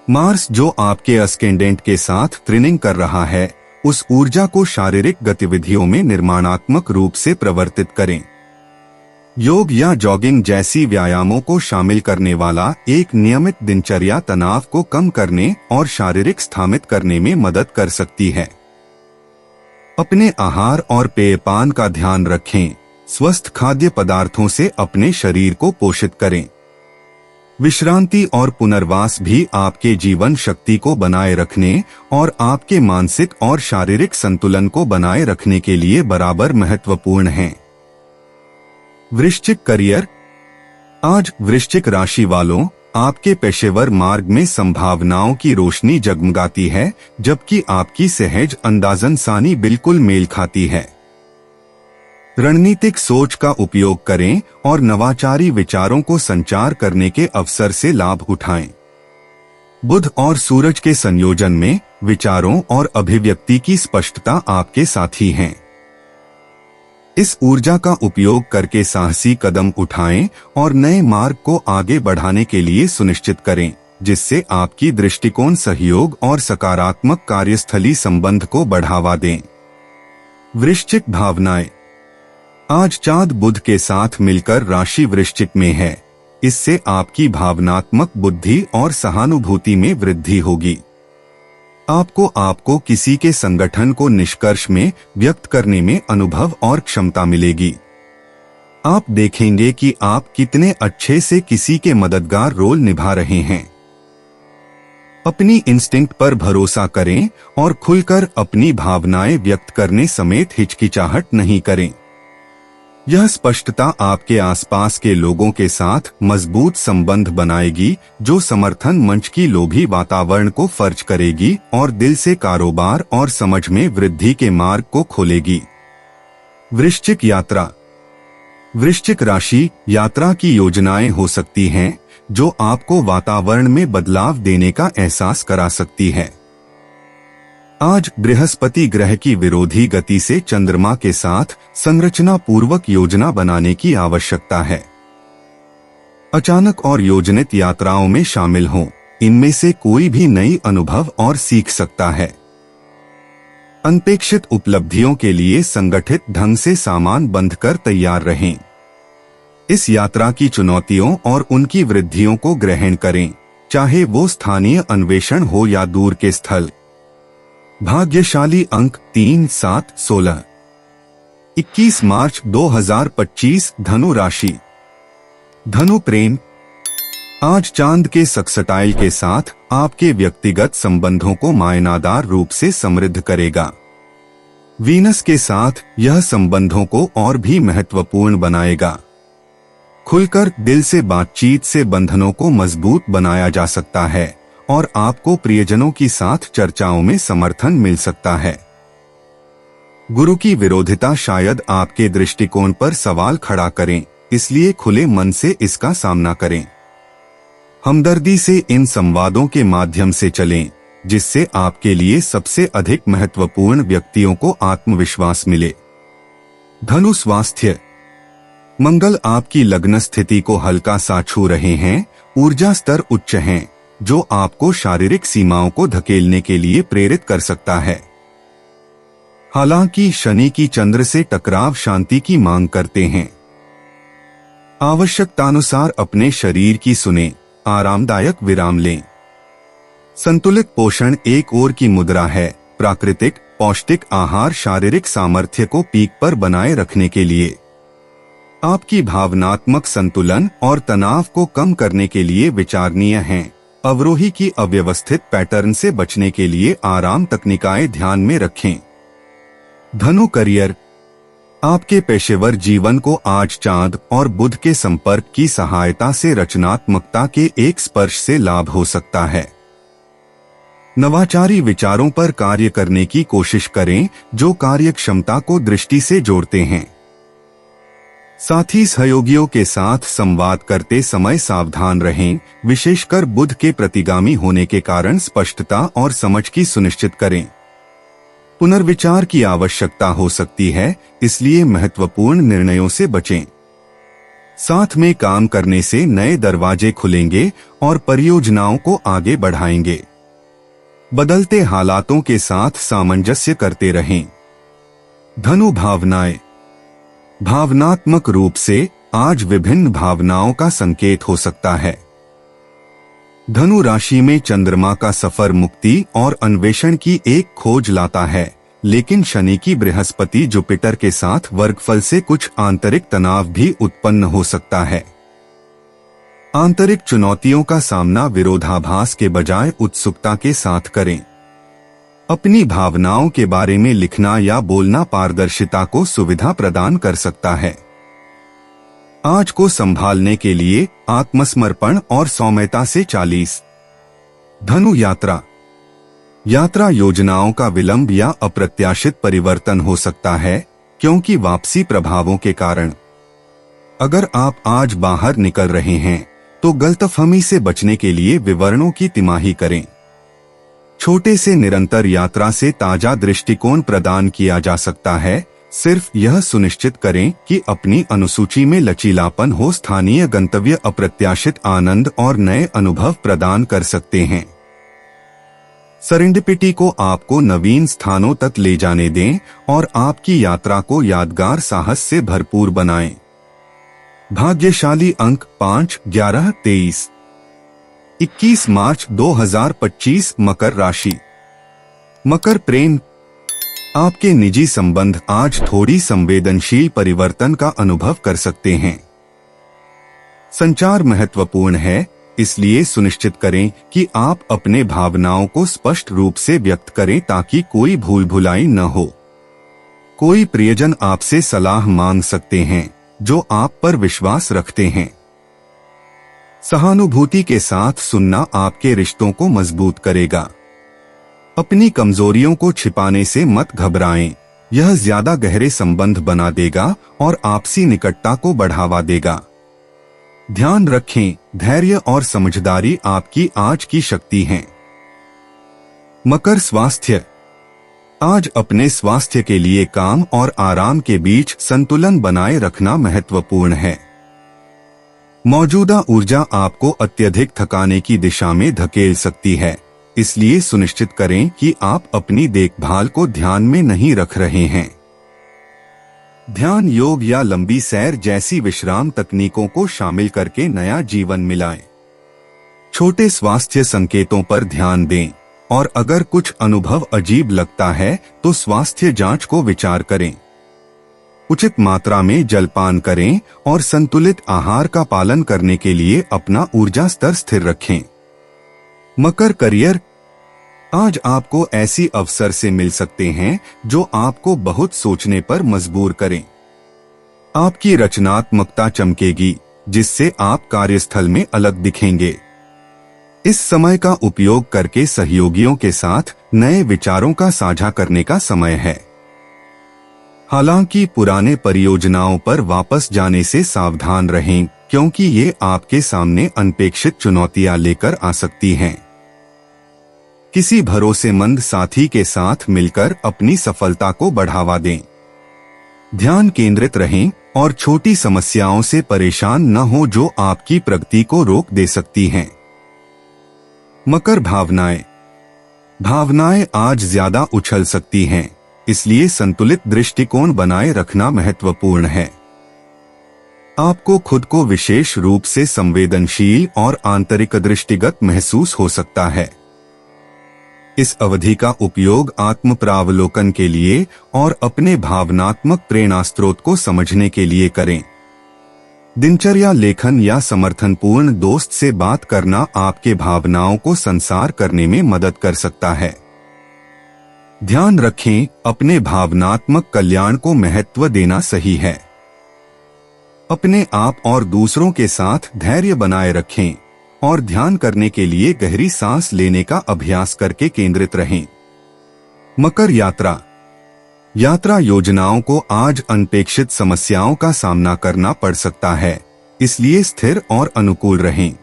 [SPEAKER 2] मार्स जो आपके अस्केंडेंट के साथ ट्रेनिंग कर रहा है, उस ऊर्जा को शारीरिक गतिविधियों में निर्माणात्मक रूप से प्रवर्तित करें। योग या जॉगिंग जैसी व्यायामों को शामिल करने वाला एक नियमित दिनचर्या तनाव को कम करने और शारीरिक स्थामित करने में मदद कर सकती है। अपने आहार और पेयपान का ध्यान रखें। स्वस्थ खाद्य पदार्थों से अपने शरीर को पोषित करें। विश्रांति और पुनर्वास भी आपके जीवन शक्ति को बनाए रखने और आपके मानसिक और शारीरिक संतुलन को बनाए रखने के लिए बराबर महत्वपूर्ण हैं। वृश्चिक करियर, आज वृश्चिक राशि वालों, आपके पेशेवर मार्ग में संभावनाओं की रोशनी जगमगाती है, जबकि आपकी सहज अंदाजनसानी बिल्कुल मेल खाती है। रणनीतिक सोच का उपयोग करें और नवाचारी विचारों को संचार करने के अवसर से लाभ उठाएं। बुध और सूरज के संयोजन में विचारों और अभिव्यक्ति की स्पष्टता आपके साथी हैं। इस ऊर्जा का उपयोग करके साहसी कदम उठाएं और नए मार्ग को आगे बढ़ाने के लिए सुनिश्चित करें, जिससे आपकी दृष्टिकोण सहयोग और सकारात्मक कार्यस्थली संबंध को बढ़ावा दें। वृश्चिक भावनाएं। आज चांद बुध के साथ मिलकर राशि वृश्चिक में है। इससे आपकी भावनात्मक बुद्धि और सहानुभूति में वृद्धि होगी। आपको किसी के संगठन को निष्कर्ष में व्यक्त करने में अनुभव और क्षमता मिलेगी। आप देखेंगे कि आप कितने अच्छे से किसी के मददगार रोल निभा रहे हैं। अपनी इंस्टिंक्ट पर भरोसा करें और खुलकर अपनी भावनाएं व्यक्त करने समेत हिचकिचाहट नहीं करें। यह स्पष्टता आपके आसपास के लोगों के साथ मजबूत संबंध बनाएगी, जो समर्थन मंच की लोभी वातावरण को फर्ज करेगी और दिल से कारोबार और समझ में वृद्धि के मार्ग को खोलेगी। वृश्चिक यात्रा। वृश्चिक राशि यात्रा की योजनाएं हो सकती हैं, जो आपको वातावरण में बदलाव देने का एहसास करा सकती है। आज बृहस्पति ग्रह की विरोधी गति से चंद्रमा के साथ संरचना पूर्वक योजना बनाने की आवश्यकता है। अचानक और योजनित यात्राओं में शामिल हों, इनमें से कोई भी नई अनुभव और सीख सकता है। अनपेक्षित उपलब्धियों के लिए संगठित ढंग से सामान बंधकर तैयार रहें। इस यात्रा की चुनौतियों और उनकी वृद्धियों को ग्रहण करें, चाहे वो स्थानीय अन्वेषण हो या दूर के स्थल। भाग्यशाली अंक 3, 7, 16। 21 मार्च 2025 धनु राशि। धनु प्रेम। आज चांद के सक्सटाइल के साथ आपके व्यक्तिगत संबंधों को मायनादार रूप से समृद्ध करेगा। वीनस के साथ यह संबंधों को और भी महत्वपूर्ण बनाएगा। खुलकर दिल से बातचीत से बंधनों को मजबूत बनाया जा सकता है और आपको प्रियजनों की साथ चर्चाओं में समर्थन मिल सकता है। गुरु की विरोधिता शायद आपके दृष्टिकोण पर सवाल खड़ा करें, इसलिए खुले मन से इसका सामना करें। हमदर्दी से इन संवादों के माध्यम से चलें, जिससे आपके लिए सबसे अधिक महत्वपूर्ण व्यक्तियों को आत्मविश्वास मिले। धनु स्वास्थ्य। मंगल आपकी लग्न स्थिति को हल्का सा छू रहे हैं। ऊर्जा स्तर उच्च हैं, जो आपको शारीरिक सीमाओं को धकेलने के लिए प्रेरित कर सकता है। हालांकि शनि की चंद्र से टकराव शांति की मांग करते हैं। आवश्यकतानुसार अपने शरीर की सुने, आरामदायक विराम लें। संतुलित पोषण एक ओर की मुद्रा है। प्राकृतिक पौष्टिक आहार शारीरिक सामर्थ्य को पीक पर बनाए रखने के लिए, आपकी भावनात्मक संतुलन और तनाव को कम करने के लिए विचारणीय हैं। अवरोही की अव्यवस्थित पैटर्न से बचने के लिए आराम तकनीकें ध्यान में रखें। धनु करियर। आपके पेशेवर जीवन को आज चांद और बुध के संपर्क की सहायता से रचनात्मकता के एक स्पर्श से लाभ हो सकता है। नवाचारी विचारों पर कार्य करने की कोशिश करें, जो कार्यक्षमता को दृष्टि से जोड़ते हैं। साथी सहयोगियों के साथ संवाद करते समय सावधान रहें, विशेषकर बुध के प्रतिगामी होने के कारण स्पष्टता और समझ की सुनिश्चित करें। पुनर्विचार की आवश्यकता हो सकती है, इसलिए महत्वपूर्ण निर्णयों से बचें। साथ में काम करने से नए दरवाजे खुलेंगे और परियोजनाओं को आगे बढ़ाएंगे। बदलते हालातों के साथ सामंजस्य करते रहें। धनु भावनाएं। भावनात्मक रूप से आज विभिन्न भावनाओं का संकेत हो सकता है। धनु राशि में चंद्रमा का सफर मुक्ति और अन्वेषण की एक खोज लाता है, लेकिन शनि की बृहस्पति जुपिटर के साथ वर्गफल से कुछ आंतरिक तनाव भी उत्पन्न हो सकता है। आंतरिक चुनौतियों का सामना विरोधाभास के बजाय उत्सुकता के साथ करें। अपनी भावनाओं के बारे में लिखना या बोलना पारदर्शिता को सुविधा प्रदान कर सकता है। आज को संभालने के लिए आत्मसमर्पण और सौम्यता से 40। धनु यात्रा। यात्रा योजनाओं का विलंब या अप्रत्याशित परिवर्तन हो सकता है, क्योंकि वापसी प्रभावों के कारण। अगर आप आज बाहर निकल रहे हैं, तो गलतफहमी से बचने के लिए विवरणों की तिमाही करें। छोटे से निरंतर यात्रा से ताजा दृष्टिकोण प्रदान किया जा सकता है। सिर्फ यह सुनिश्चित करें कि अपनी अनुसूची में लचीलापन हो। स्थानीय गंतव्य अप्रत्याशित आनंद और नए अनुभव प्रदान कर सकते हैं। सेरेंडिपिटी को आपको नवीन स्थानों तक ले जाने दें और आपकी यात्रा को यादगार साहस से भरपूर बनाएं। भाग्यशाली अंक 5, 11, 23। 21 मार्च 2025 मकर राशि। मकर प्रेम। आपके निजी संबंध आज थोड़ी संवेदनशील परिवर्तन का अनुभव कर सकते हैं। संचार महत्वपूर्ण है, इसलिए सुनिश्चित करें कि आप अपने भावनाओं को स्पष्ट रूप से व्यक्त करें ताकि कोई भूल भुलाई न हो। कोई प्रियजन आपसे सलाह मांग सकते हैं जो आप पर विश्वास रखते हैं। सहानुभूति के साथ सुनना आपके रिश्तों को मजबूत करेगा। अपनी कमजोरियों को छिपाने से मत घबराएं, यह ज्यादा गहरे संबंध बना देगा और आपसी निकटता को बढ़ावा देगा। ध्यान रखें, धैर्य और समझदारी आपकी आज की शक्ति हैं। मकर स्वास्थ्य। आज अपने स्वास्थ्य के लिए काम और आराम के बीच संतुलन बनाए रखना महत्वपूर्ण है। मौजूदा ऊर्जा आपको अत्यधिक थकाने की दिशा में धकेल सकती है, इसलिए सुनिश्चित करें कि आप अपनी देखभाल को ध्यान में नहीं रख रहे हैं। ध्यान, योग या लंबी सैर जैसी विश्राम तकनीकों को शामिल करके नया जीवन मिलाएं। छोटे स्वास्थ्य संकेतों पर ध्यान दें और अगर कुछ अनुभव अजीब लगता है तो स्वास्थ्य जांच को विचार करें। उचित मात्रा में जलपान करें और संतुलित आहार का पालन करने के लिए अपना ऊर्जा स्तर स्थिर रखें। मकर करियर। आज आपको ऐसी अवसर से मिल सकते हैं जो आपको बहुत सोचने पर मजबूर करें। आपकी रचनात्मकता चमकेगी, जिससे आप कार्यस्थल में अलग दिखेंगे। इस समय का उपयोग करके सहयोगियों के साथ नए विचारों का साझा करने का समय है। हालांकि पुराने परियोजनाओं पर वापस जाने से सावधान रहें, क्योंकि ये आपके सामने अनपेक्षित चुनौतियां लेकर आ सकती हैं। किसी भरोसेमंद साथी के साथ मिलकर अपनी सफलता को बढ़ावा दें। ध्यान केंद्रित रहें और छोटी समस्याओं से परेशान न हो जो आपकी प्रगति को रोक दे सकती हैं। मकर भावनाएं। भावनाएं आज ज्यादा उछल सकती हैं, इसलिए संतुलित दृष्टिकोण बनाए रखना महत्वपूर्ण है। आपको खुद को विशेष रूप से संवेदनशील और आंतरिक दृष्टिगत महसूस हो सकता है। इस अवधि का उपयोग आत्म प्रावलोकन के लिए और अपने भावनात्मक प्रेरणा स्रोत को समझने के लिए करें। दिनचर्या लेखन या समर्थनपूर्ण दोस्त से बात करना आपके भावनाओं को संसार करने में मदद कर सकता है। ध्यान रखें, अपने भावनात्मक कल्याण को महत्व देना सही है। अपने आप और दूसरों के साथ धैर्य बनाए रखें और ध्यान करने के लिए गहरी सांस लेने का अभ्यास करके केंद्रित रहें। मकर यात्रा। यात्रा योजनाओं को आज अनपेक्षित समस्याओं का सामना करना पड़ सकता है, इसलिए स्थिर और अनुकूल रहें।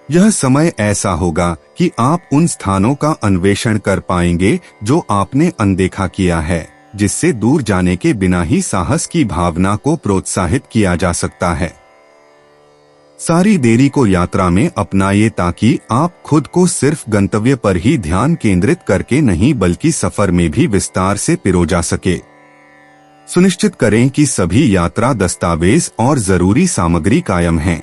[SPEAKER 2] यह समय ऐसा होगा कि आप उन स्थानों का अन्वेषण कर पाएंगे जो आपने अनदेखा किया है, जिससे दूर जाने के बिना ही साहस की भावना को प्रोत्साहित किया जा सकता है। सारी देरी को यात्रा में अपनाइए ताकि आप खुद को सिर्फ गंतव्य पर ही ध्यान केंद्रित करके नहीं बल्कि सफर में भी विस्तार से पिरो जा सके। सुनिश्चित करें कि सभी यात्रा दस्तावेज और जरूरी सामग्री कायम हैं।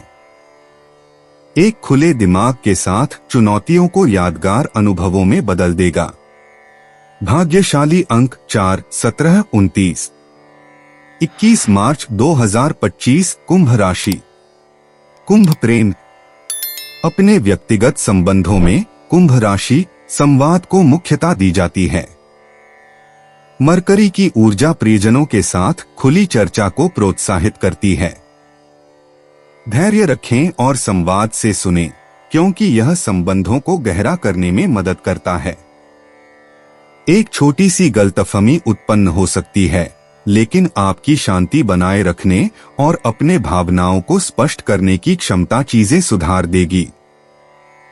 [SPEAKER 2] एक खुले दिमाग के साथ चुनौतियों को यादगार अनुभवों में बदल देगा। भाग्यशाली अंक 4, 17, 29। 21 मार्च 2025 कुंभ राशि। कुंभ प्रेम। अपने व्यक्तिगत संबंधों में कुंभ राशि संवाद को मुख्यता दी जाती है। मरकरी की ऊर्जा प्रियजनों के साथ खुली चर्चा को प्रोत्साहित करती है। धैर्य रखें और संवाद से सुनें, क्योंकि यह संबंधों को गहरा करने में मदद करता है। एक छोटी सी गलतफहमी उत्पन्न हो सकती है, लेकिन आपकी शांति बनाए रखने और अपने भावनाओं को स्पष्ट करने की क्षमता चीजें सुधार देगी।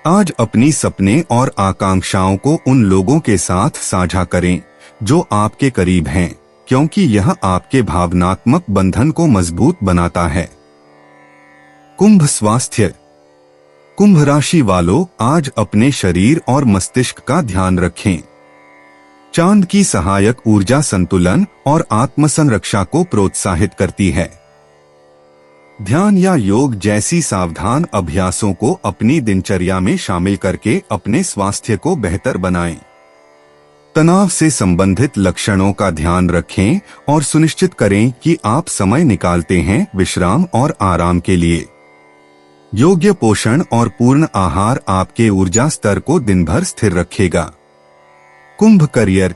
[SPEAKER 2] आज अपनी सपने और आकांक्षाओं को उन लोगों के साथ साझा करें जो आपके करीब हैं, क्योंकि यह आपके भावनात्मक बंधन को मजबूत बनाता है। कुंभ स्वास्थ्य। कुंभ राशि वालों, आज अपने शरीर और मस्तिष्क का ध्यान रखें। चांद की सहायक ऊर्जा संतुलन और आत्मसंरक्षा को प्रोत्साहित करती है। ध्यान या योग जैसी सावधान अभ्यासों को अपनी दिनचर्या में शामिल करके अपने स्वास्थ्य को बेहतर बनाएं। तनाव से संबंधित लक्षणों का ध्यान रखें और सुनिश्चित करें कि आप समय निकालते हैं विश्राम और आराम के लिए। योग्य पोषण और पूर्ण आहार आपके ऊर्जा स्तर को दिन भर स्थिर रखेगा। कुंभ करियर।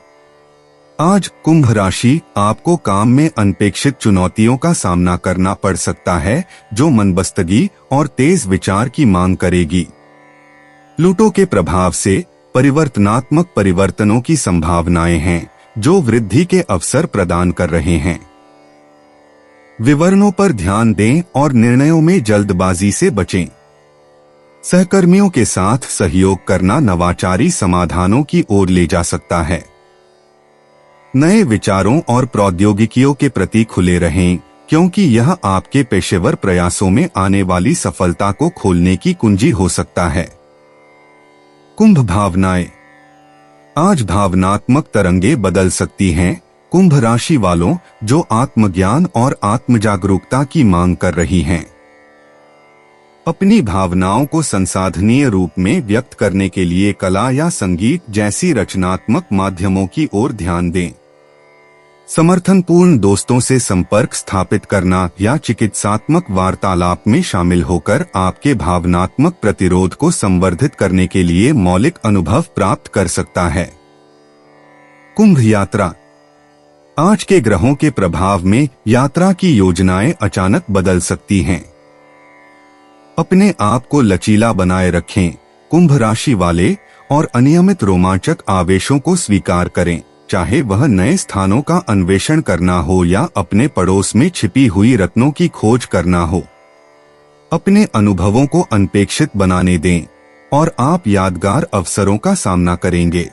[SPEAKER 2] आज कुंभ राशि आपको काम में अनपेक्षित चुनौतियों का सामना करना पड़ सकता है, जो मनबस्तगी और तेज विचार की मांग करेगी। प्लूटो के प्रभाव से परिवर्तनात्मक परिवर्तनों की संभावनाएं हैं, जो वृद्धि के अवसर प्रदान कर रहे हैं। विवरणों पर ध्यान दें और निर्णयों में जल्दबाजी से बचें। सहकर्मियों के साथ सहयोग करना नवाचारी समाधानों की ओर ले जा सकता है। नए विचारों और प्रौद्योगिकियों के प्रति खुले रहें, क्योंकि यह आपके पेशेवर प्रयासों में आने वाली सफलता को खोलने की कुंजी हो सकता है। कुंभ भावनाएं। आज भावनात्मक तरंगें बदल सकती हैं, कुंभ राशि वालों, जो आत्मज्ञान और आत्मजागरूकता की मांग कर रही हैं। अपनी भावनाओं को संसाधनीय रूप में व्यक्त करने के लिए कला या संगीत जैसी रचनात्मक माध्यमों की ओर ध्यान दें। समर्थनपूर्ण दोस्तों से संपर्क स्थापित करना या चिकित्सात्मक वार्तालाप में शामिल होकर आपके भावनात्मक प्रतिरोध को संवर्धित करने के लिए मौलिक अनुभव प्राप्त कर सकता है। कुंभ यात्रा। आज के ग्रहों के प्रभाव में यात्रा की योजनाएं अचानक बदल सकती हैं। अपने आप को लचीला बनाए रखें, कुंभ राशि वाले, और अनियमित रोमांचक आवेशों को स्वीकार करें, चाहे वह नए स्थानों का अन्वेषण करना हो या अपने पड़ोस में छिपी हुई रत्नों की खोज करना हो। अपने अनुभवों को अनपेक्षित बनाने दें और आप यादगार अवसरों का सामना करेंगे।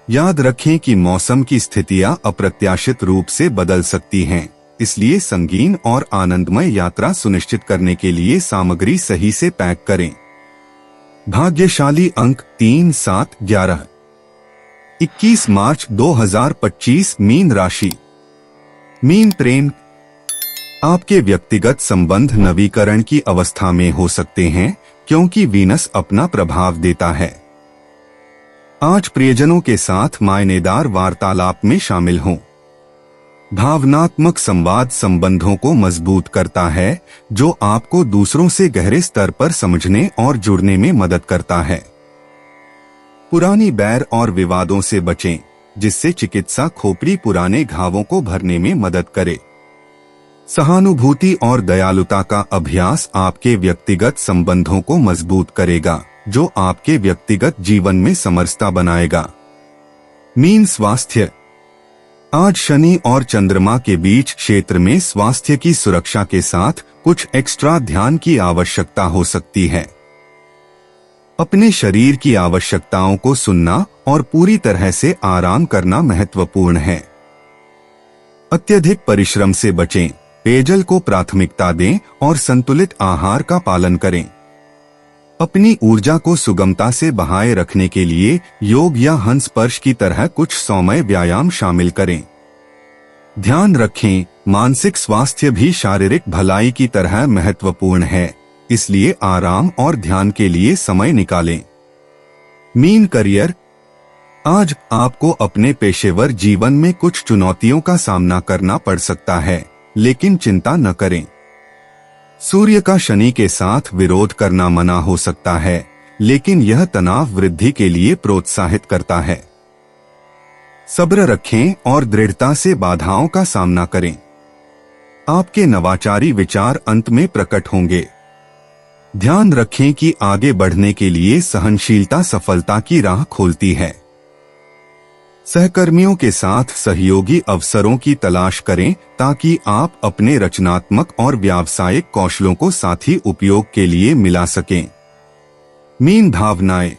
[SPEAKER 2] याद रखें कि मौसम की स्थितियां अप्रत्याशित रूप से बदल सकती हैं, इसलिए संगीन और आनंदमय यात्रा सुनिश्चित करने के लिए सामग्री सही से पैक करें। भाग्यशाली अंक 3, 7, 11। 21 मार्च 2025 मीन राशि। मीन प्रेम। आपके व्यक्तिगत संबंध नवीकरण की अवस्था में हो सकते हैं, क्योंकि वीनस अपना प्रभाव देता है। आज प्रियजनों के साथ मायनेदार वार्तालाप में शामिल हों। भावनात्मक संवाद संबंधों को मजबूत करता है, जो आपको दूसरों से गहरे स्तर पर समझने और जुड़ने में मदद करता है। पुरानी बैर और विवादों से बचें, जिससे चिकित्सा खोपड़ी पुराने घावों को भरने में मदद करे। सहानुभूति और दयालुता का अभ्यास आपके व्यक्तिगत संबंधों को मजबूत करेगा, जो आपके व्यक्तिगत जीवन में समरसता बनाएगा। मीन स्वास्थ्य। आज शनि और चंद्रमा के बीच क्षेत्र में स्वास्थ्य की सुरक्षा के साथ कुछ एक्स्ट्रा ध्यान की आवश्यकता हो सकती है। अपने शरीर की आवश्यकताओं को सुनना और पूरी तरह से आराम करना महत्वपूर्ण है। अत्यधिक परिश्रम से बचें, पेयजल को प्राथमिकता दें और संतुलित आहार का पालन करें। अपनी ऊर्जा को सुगमता से बहाए रखने के लिए योग या हंस स्पर्श की तरह कुछ सौम्य व्यायाम शामिल करें। ध्यान रखें, मानसिक स्वास्थ्य भी शारीरिक भलाई की तरह महत्वपूर्ण है, इसलिए आराम और ध्यान के लिए समय निकालें। Mean career. आज आपको अपने पेशेवर जीवन में कुछ चुनौतियों का सामना करना पड़ सकता है, लेकिन चिंता न करें। सूर्य का शनि के साथ विरोध करना मना हो सकता है, लेकिन यह तनाव वृद्धि के लिए प्रोत्साहित करता है। सब्र रखें और दृढ़ता से बाधाओं का सामना करें। आपके नवाचारी विचार अंत में प्रकट होंगे। ध्यान रखें कि आगे बढ़ने के लिए सहनशीलता सफलता की राह खोलती है। सहकर्मियों के साथ सहयोगी अवसरों की तलाश करें, ताकि आप अपने रचनात्मक और व्यावसायिक कौशलों को साथी उपयोग के लिए मिला सकें। मीन भावनाएं।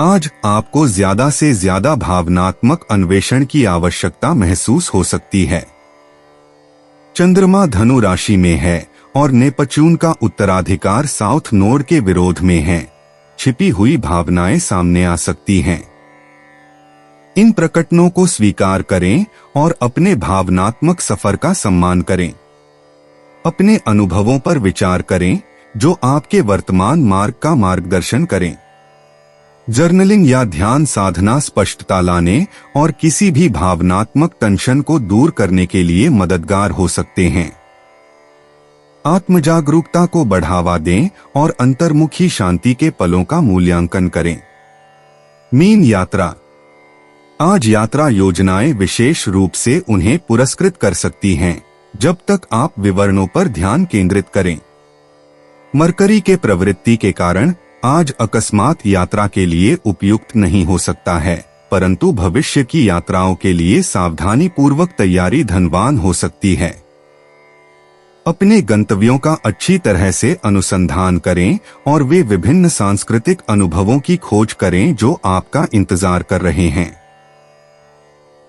[SPEAKER 2] आज आपको ज्यादा से ज्यादा भावनात्मक अन्वेषण की आवश्यकता महसूस हो सकती है। चंद्रमा धनु राशि में है और नेपच्यून का उत्तराधिकार साउथ नोड के विरोध में है। छिपी हुई भावनाएं सामने आ सकती हैं। इन प्रकटनों को स्वीकार करें और अपने भावनात्मक सफर का सम्मान करें। अपने अनुभवों पर विचार करें जो आपके वर्तमान मार्ग का मार्गदर्शन करें। जर्नलिंग या ध्यान साधना स्पष्टता लाने और किसी भी भावनात्मक टेंशन को दूर करने के लिए मददगार हो सकते हैं। आत्मजागरूकता को बढ़ावा दें और अंतर्मुखी शांति के पलों का मूल्यांकन करें। मीन यात्रा। आज यात्रा योजनाएं विशेष रूप से उन्हें पुरस्कृत कर सकती हैं, जब तक आप विवरणों पर ध्यान केंद्रित करें। मरकरी के प्रवृत्ति के कारण आज अकस्मात यात्रा के लिए उपयुक्त नहीं हो सकता है, परंतु भविष्य की यात्राओं के लिए सावधानी पूर्वक तैयारी धनवान हो सकती है। अपने गंतव्यों का अच्छी तरह से अनुसंधान करें और वे विभिन्न सांस्कृतिक अनुभवों की खोज करें जो आपका इंतजार कर रहे हैं।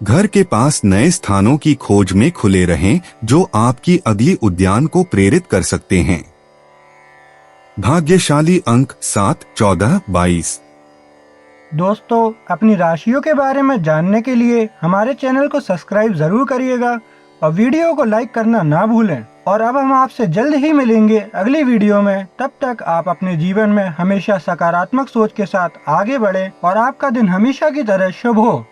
[SPEAKER 2] घर के पास नए स्थानों की खोज में खुले रहें जो आपकी अगली उद्यान को प्रेरित कर सकते हैं। भाग्यशाली अंक 7, 14, 22।
[SPEAKER 1] दोस्तों, अपनी राशियों के बारे में जानने के लिए हमारे चैनल को सब्सक्राइब जरूर करिएगा और वीडियो को लाइक करना ना भूलें। और अब हम आपसे जल्द ही मिलेंगे अगली वीडियो में। तब तक आप अपने जीवन में हमेशा सकारात्मक सोच के साथ आगे बढ़ें और आपका दिन हमेशा की तरह शुभ हो।